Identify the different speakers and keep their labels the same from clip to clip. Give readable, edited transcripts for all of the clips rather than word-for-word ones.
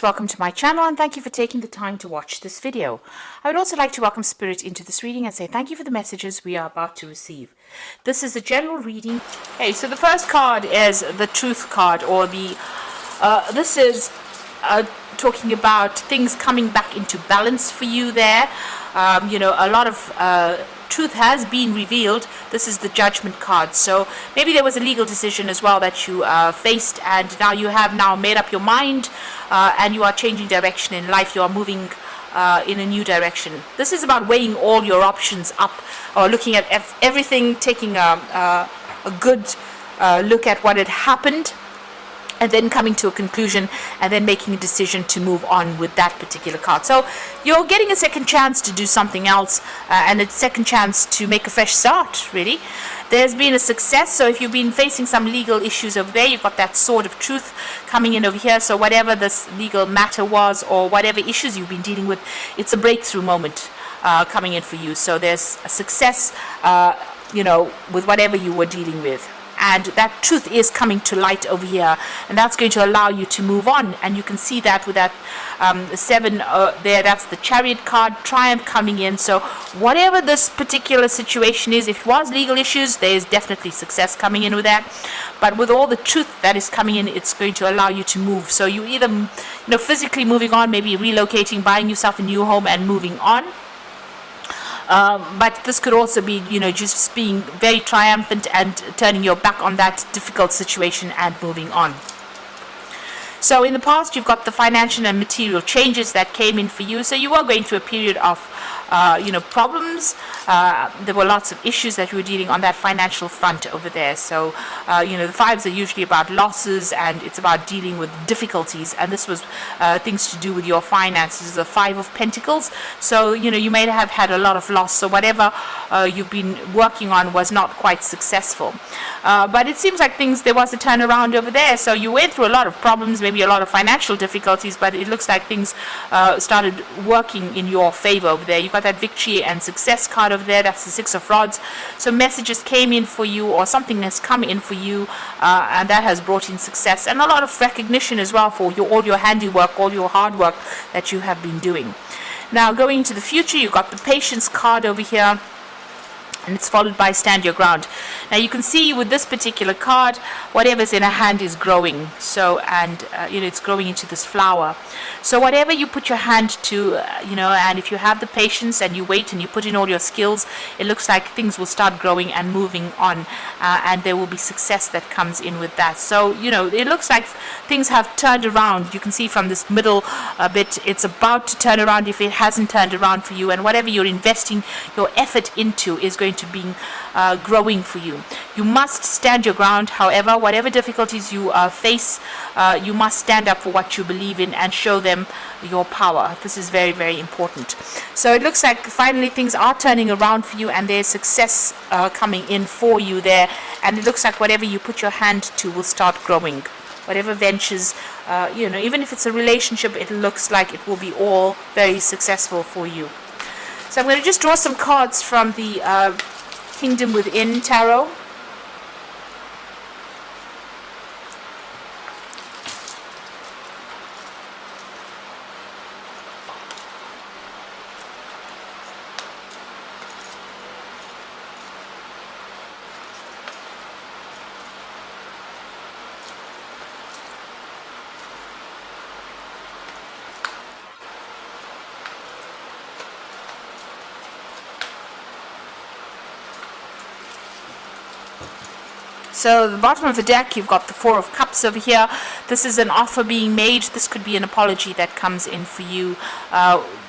Speaker 1: Welcome to my channel and thank you for taking the time to watch this video. I would also like to welcome Spirit into this reading and say thank you for the messages we are about to receive. This is a general reading. Okay, so the first card is the Truth card, or this is talking about things coming back into balance for you there. A lot of truth has been revealed. This is the Judgment card. So maybe there was a legal decision as well that you faced, and now you have made up your mind, and you are changing direction in life. You are moving in a new direction. This is about weighing all your options up, or looking at everything, taking a good look at what had happened, and then coming to a conclusion, and then making a decision to move on with that particular card. So you're getting a second chance to do something else, and a second chance to make a fresh start, really. There's been a success, so if you've been facing some legal issues over there, you've got that Sword of Truth coming in over here. So whatever this legal matter was, or whatever issues you've been dealing with, it's a breakthrough moment coming in for you. So there's a success, with whatever you were dealing with. And that truth is coming to light over here, and that's going to allow you to move on. And you can see that with that 7 there, that's the Chariot card, Triumph coming in. So whatever this particular situation is, if it was legal issues, there is definitely success coming in with that. But with all the truth that is coming in, it's going to allow you to move. So you either physically moving on, maybe relocating, buying yourself a new home and moving on. But this could also be, just being very triumphant and turning your back on that difficult situation and moving on. So in the past, you've got the financial and material changes that came in for you. So you were going through a period of, problems. There were lots of issues that you were dealing on that financial front over there. So, the fives are usually about losses, and it's about dealing with difficulties. And this was things to do with your finances, the 5 of Pentacles. So, you may have had a lot of loss. So whatever you've been working on was not quite successful. But it seems like there was a turnaround over there. So you went through a lot of problems, maybe a lot of financial difficulties, but it looks like things started working in your favor over there. You've got that Victory and Success card over there. That's the 6 of Rods. So messages came in for you, or something has come in for you, and that has brought in success and a lot of recognition as well for all your handiwork, all your hard work that you have been doing. Now going into the future, you've got the Patience card over here, and it's followed by Stand Your Ground. Now you can see with this particular card, whatever's in a hand is growing. So, and it's growing into this flower. So whatever you put your hand to, and if you have the patience and you wait and you put in all your skills, it looks like things will start growing and moving on, and there will be success that comes in with that. So, it looks like things have turned around. You can see from this middle bit, it's about to turn around if it hasn't turned around for you, and whatever you're investing your effort into is going to be growing for you. You must stand your ground. However, whatever difficulties you face, you must stand up for what you believe in and show them your power. This is very, very important. So it looks like finally things are turning around for you, and there's success coming in for you there, and it looks like whatever you put your hand to will start growing. Whatever ventures, even if it's a relationship, it looks like it will be all very successful for you. So I'm going to just draw some cards from the Kingdom Within Tarot. So the bottom of the deck, you've got the 4 of Cups over here. This is an offer being made. This could be an apology that comes in for you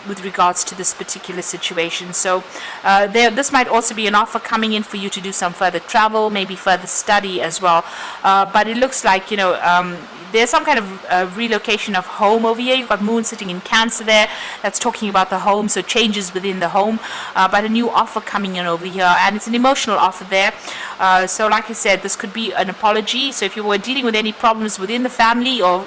Speaker 1: with regards to this particular situation. So this might also be an offer coming in for you to do some further travel, maybe further study as well. But it looks like, there's some kind of relocation of home over here. You've got Moon sitting in Cancer there. That's talking about the home, so changes within the home. But a new offer coming in over here, and it's an emotional offer there. So like I said, this could be an apology. So if you were dealing with any problems within the family, or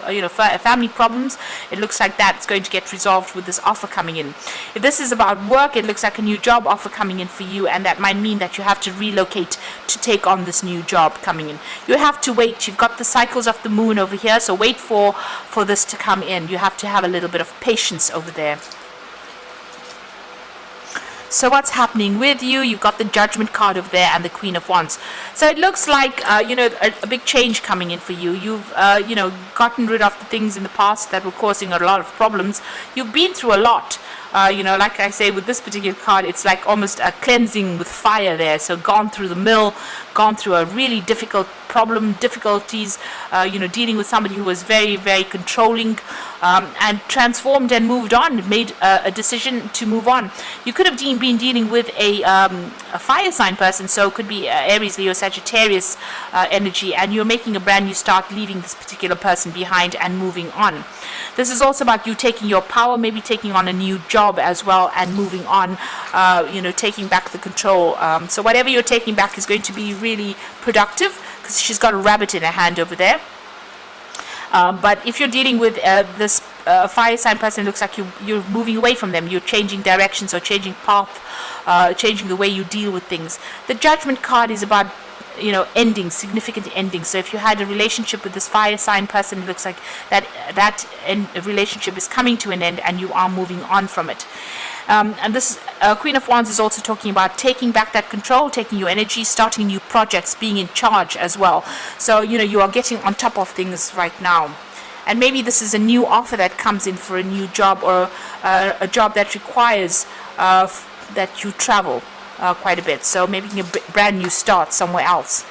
Speaker 1: family problems, it looks like that's going to get resolved with this offer coming in. If this is about work, it looks like a new job offer coming in for you, and that might mean that you have to relocate to take on this new job coming in. You have to wait. You've got the cycles of the moon over here. here, so wait for this to come in. You have to have a little bit of patience over there. So what's happening with you? You've got the Judgment card over there and the Queen of Wands. So it looks like, a big change coming in for you. You've, gotten rid of the things in the past that were causing a lot of problems. You've been through a lot. Like I say, with this particular card, it's like almost a cleansing with fire there. So gone through the mill, gone through a really difficult difficulties, dealing with somebody who was very, very controlling, and transformed and moved on, made a decision to move on. You could have been dealing with a fire sign person, so it could be Aries, Leo, Sagittarius energy, and you're making a brand new start, leaving this particular person behind and moving on. This is also about you taking your power, maybe taking on a new job as well and moving on, taking back the control. So whatever you're taking back is going to be really productive, because she's got a rabbit in her hand over there. But if you're dealing with this fire sign person, it looks like you're moving away from them. You're changing directions or changing path, changing the way you deal with things. The Judgment card is about ending, significant ending. So if you had a relationship with this fire sign person, it looks like that relationship is coming to an end and you are moving on from it. And this Queen of Wands is also talking about taking back that control, taking your energy, starting new projects, being in charge as well. So, you are getting on top of things right now. And maybe this is a new offer that comes in for a new job, or a job that requires that you travel quite a bit. So making a brand new start somewhere else.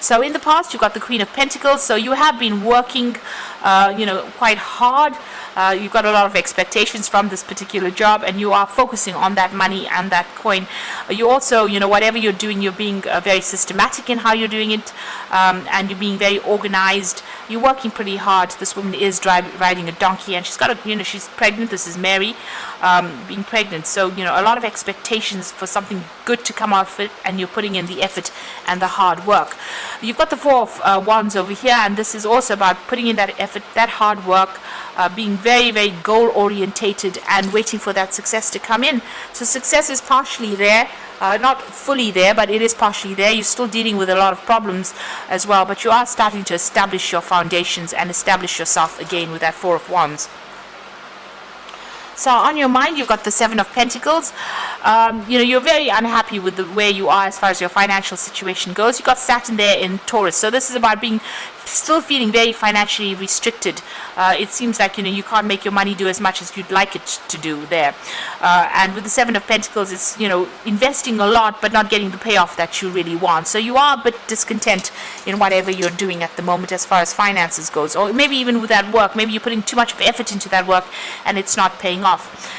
Speaker 1: So in the past, you've got the Queen of Pentacles. So you have been working, quite hard. You've got a lot of expectations from this particular job, and you are focusing on that money and that coin. You also, whatever you're doing, you're being very systematic in how you're doing it, and you're being very organized. You're working pretty hard. This woman is riding a donkey, and she's got she's pregnant. This is Mary, being pregnant. So, a lot of expectations for something good to come out of it, and you're putting in the effort and the hard work. You've got the Four of Wands over here, and this is also about putting in that effort, that hard work, being very, very goal orientated and waiting for that success to come in. So success is partially there, not fully there, but it is partially there. You're still dealing with a lot of problems as well, but you are starting to establish your foundations and establish yourself again with that Four of Wands. So on your mind, you've got the Seven of Pentacles. You're very unhappy with where you are as far as your financial situation goes. You've got Saturn there in Taurus. So this is about still feeling very financially restricted. It seems like, you can't make your money do as much as you'd like it to do there. And with the Seven of Pentacles, it's, investing a lot, but not getting the payoff that you really want. So you are a bit discontent in whatever you're doing at the moment as far as finances goes. Or maybe even with that work, maybe you're putting too much effort into that work and it's not paying off.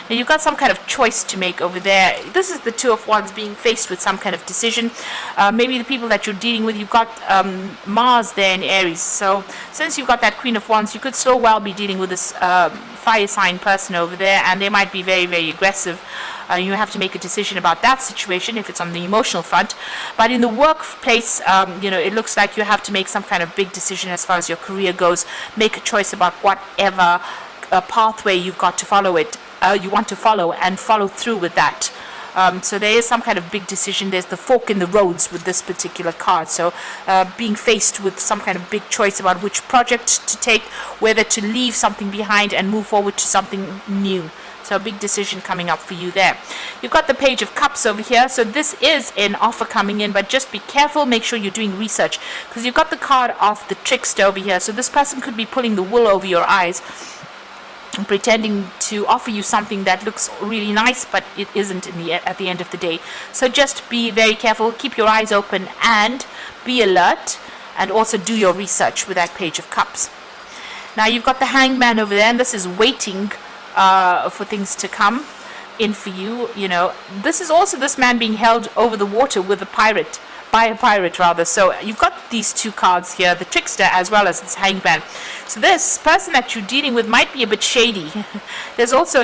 Speaker 1: Now you've got some kind of choice to make over there. This is the Two of Wands being faced with some kind of decision. Maybe the people that you're dealing with, you've got Mars there in Aries. So since you've got that Queen of Wands, you could so well be dealing with this fire sign person over there, and they might be very, very aggressive. You have to make a decision about that situation if it's on the emotional front. But in the workplace, it looks like you have to make some kind of big decision as far as your career goes. Make a choice about whatever pathway you've got to follow you want to follow, and follow through with that. So there is some kind of big decision. There's the fork in the roads with this particular card. So being faced with some kind of big choice about which project to take, whether to leave something behind and move forward to something new. So a big decision coming up for you there. You've got the Page of Cups over here. So this is an offer coming in, but just be careful. Make sure you're doing research, because you've got the card of the Trickster over here. So this person could be pulling the wool over your eyes, pretending to offer you something that looks really nice, but it isn't at the end of the day. So just be very careful, keep your eyes open and be alert, and also do your research with that Page of Cups. Now you've got the Hangman over there, and this is waiting for things to come in for you. This is also this man being held over the water with by a pirate rather. So you've got these two cards here, the Trickster as well as this Hangman. So this person that you're dealing with might be a bit shady. There's also,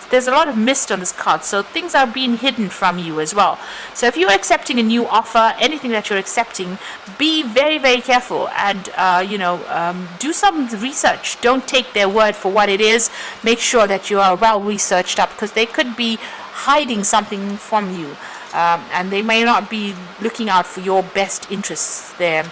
Speaker 1: there's a lot of mist on this card, so things are being hidden from you as well. So if you're accepting a new offer, anything that you're accepting, be very, very careful and, do some research. Don't take their word for what it is. Make sure that you are well researched up, because they could be hiding something from you. and they may not be looking out for your best interests there.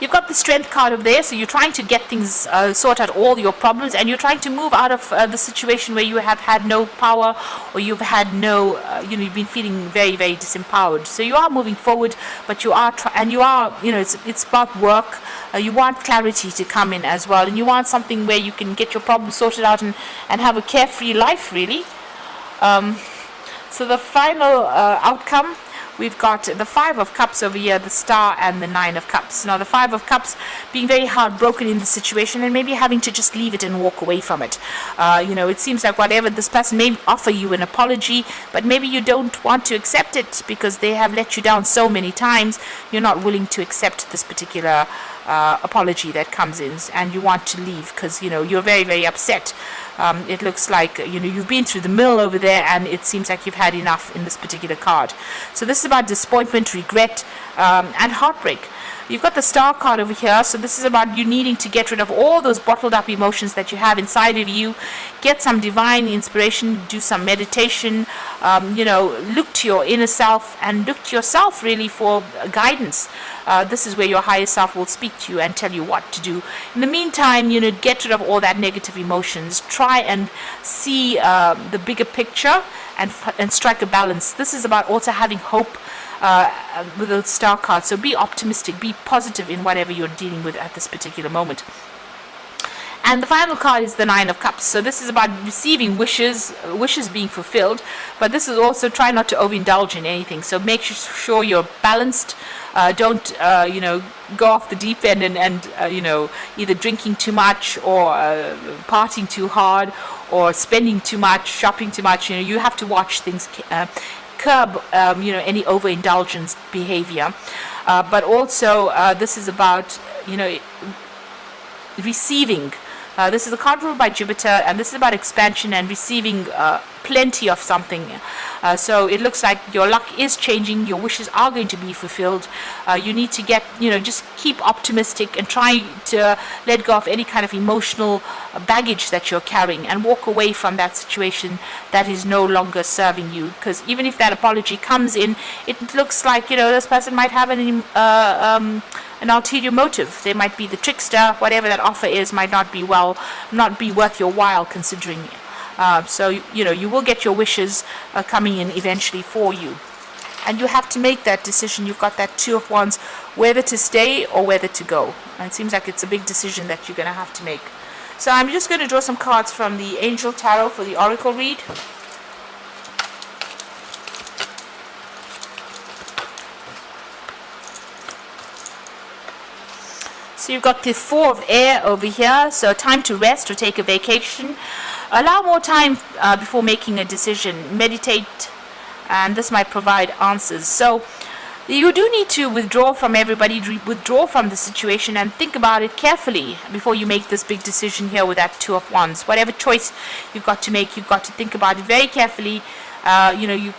Speaker 1: You've got the strength card over there, so you're trying to get things, sort out all your problems, and you're trying to move out of the situation where you have had no power, or you've had no, you've been feeling very, very disempowered. So you are moving forward, but you are, it's about work. You want clarity to come in as well, and you want something where you can get your problems sorted out and have a carefree life, really. So the final outcome, we've got the Five of Cups over here, the Star, and the Nine of Cups. Now, the Five of Cups being very heartbroken in the situation and maybe having to just leave it and walk away from it. It seems like whatever this person may offer you an apology, but maybe you don't want to accept it because they have let you down so many times. You're not willing to accept this particular apology that comes in, and you want to leave because you're very, very upset. It looks like you've been through the mill over there, and it seems like you've had enough in this particular card. So this is about disappointment, regret, and heartbreak. You've got the Star card over here, so this is about you needing to get rid of all those bottled up emotions that you have inside of you, get some divine inspiration, do some meditation, look to your inner self and look to yourself really for guidance. This is where your higher self will speak to you and tell you what to do. In the meantime, get rid of all that negative emotions. Try and see the bigger picture and strike a balance. This is about also having hope with the Star card. So be optimistic, be positive in whatever you're dealing with at this particular moment. And the final card is the Nine of Cups. So this is about receiving wishes being fulfilled, but this is also try not to overindulge in anything. So make sure you're balanced. Don't go off the deep end and either drinking too much or partying too hard or spending too much, shopping too much. You have to watch things. Curb any overindulgence behavior, but also this is about receiving. This is a card ruled by Jupiter, and this is about expansion and receiving plenty of something. So it looks like your luck is changing, your wishes are going to be fulfilled. You need to get, just keep optimistic and try to let go of any kind of emotional baggage that you're carrying and walk away from that situation that is no longer serving you. Because even if that apology comes in, it looks like, this person might have an ulterior motive. They might be the trickster. Whatever that offer is might not be worth your while considering. So you will get your wishes coming in eventually for you, and you have to make that decision. You've got that Two of Wands, whether to stay or whether to go. And it seems like it's a big decision that you're going to have to make. So I'm just going to draw some cards from the Angel Tarot for the Oracle read. So you've got the Four of Air over here, so time to rest or take a vacation. Allow more time before making a decision. Meditate, and this might provide answers. So you do need to withdraw from everybody, withdraw from the situation, and think about it carefully before you make this big decision here with that Two of Wands. Whatever choice you've got to make, you've got to think about it very carefully. You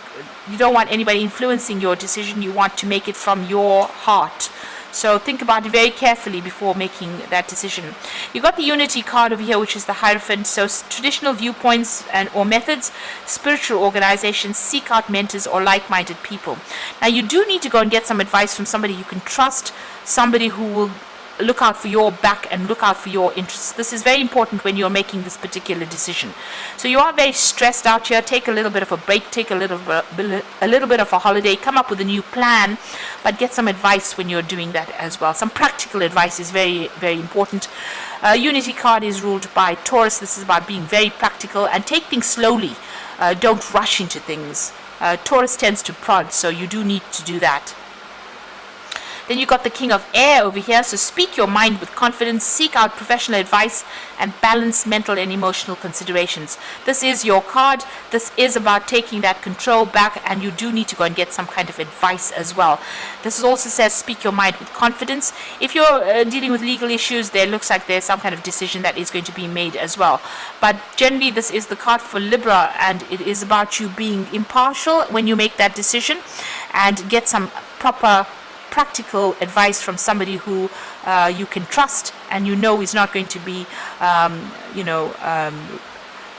Speaker 1: don't want anybody influencing your decision. You want to make it from your heart. So think about it very carefully before making that decision. You've got the Unity card over here, which is the Hierophant. So traditional viewpoints or methods, spiritual organizations, seek out mentors or like-minded people. Now you do need to go and get some advice from somebody you can trust, somebody who will look out for your back and look out for your interests. This is very important when you're making this particular decision. So you are very stressed out here. Take a little bit of a break, take a little bit of a holiday, come up with a new plan, but get some advice when you're doing that as well. Some practical advice is very, very important. Unity card is ruled by Taurus. This is about being very practical and take things slowly. Don't rush into things. Taurus tends to prod, so you do need to do that. Then you've got the King of Air over here. So speak your mind with confidence, seek out professional advice, and balance mental and emotional considerations. This is your card. This is about taking that control back, and you do need to go and get some kind of advice as well. This also says speak your mind with confidence. If you're dealing with legal issues, there looks like there's some kind of decision that is going to be made as well. But generally, this is the card for Libra, and it is about you being impartial when you make that decision and get some proper practical advice from somebody who you can trust and is not going to be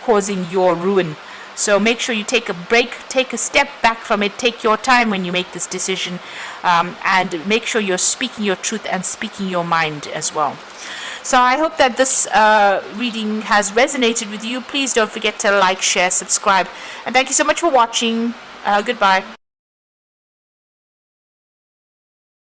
Speaker 1: causing your ruin So make sure you take a break, take a step back from it, take your time when you make this decision, and make sure you're speaking your truth and speaking your mind as well. So I hope that this reading has resonated with you. Please don't forget to like, share, subscribe, and thank you so much for watching. Goodbye.